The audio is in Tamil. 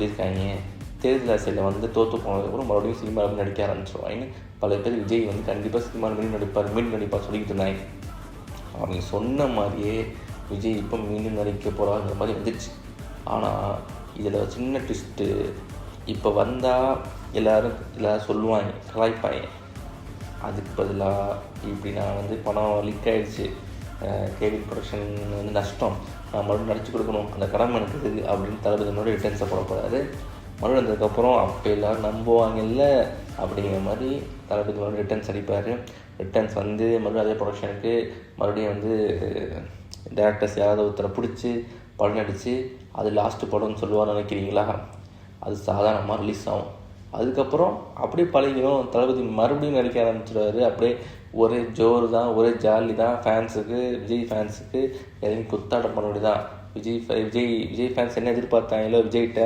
சொல்லியிருக்காங்க. தேர்தல் அரசியலில் வந்து தோற்று போனதுக்கப்புறம் மறுபடியும் சினிமாவில் நடிக்க ஆரம்பிச்சிருவாங்க. பல பேர் விஜய் வந்து கண்டிப்பாக சினிமாவில் மீண்டும் நடிப்பார் சொல்லிக்கிட்டு இருந்தாங்க. அவங்க சொன்ன மாதிரியே விஜய் இப்போ மீண்டும் நடிக்க போகிறாங்கிற மாதிரி வந்துடுச்சு. ஆனால் இதில் சின்ன ட்விஸ்ட்டு, இப்போ வந்தால் எல்லோரும் சொல்லுவாங்க, கலாய்ப்பாங்க. அதுக்கு பதிலாக இப்படி நான் வந்து பணம் லீக் ஆகிடுச்சு, கேபிள் ப்ரொடக்ஷன் வந்து நஷ்டம், நான் மறுபடியும் நடிச்சு கொடுக்கணும், அந்த கடமை எனக்கு இருக்குது அப்படின்னு தளபதியோட ரிட்டர்ன்ஸை போடக்கூடாது. மறுபடியும் வந்ததுக்கப்புறம் அப்போ எல்லோரும் நம்புவாங்கல்ல அப்படிங்கிற மாதிரி தளபதியோட ரிட்டர்ன்ஸ் அடிப்பார். ரிட்டர்ன்ஸ் வந்து மறுபடியும் அதே ப்ரொடக்ஷனுக்கு மறுபடியும் வந்து டேரக்டர்ஸ் யாராவது ஒருத்தரை பிடிச்சி படம் நடித்து அது லாஸ்ட்டு படம்னு சொல்லுவான்னு நினைக்கிறீங்களா? அது சாதாரணமாக ரிலீஸ் ஆகும். அதுக்கப்புறம் அப்படியே பழகிடும். தளபதி மறுபடியும் நடிக்க ஆரம்பிச்சிடுவார். அப்படியே ஒரே ஜோரு தான், ஒரே ஜாலி தான். ஃபேன்ஸுக்கு, விஜய் ஃபேன்ஸுக்கு எதையும் குத்தாட்டம் பண்ண வேண்டியதான். விஜய் ஃபேன்ஸ் என்ன எதிர்பார்த்தாங்களோ விஜய்கிட்ட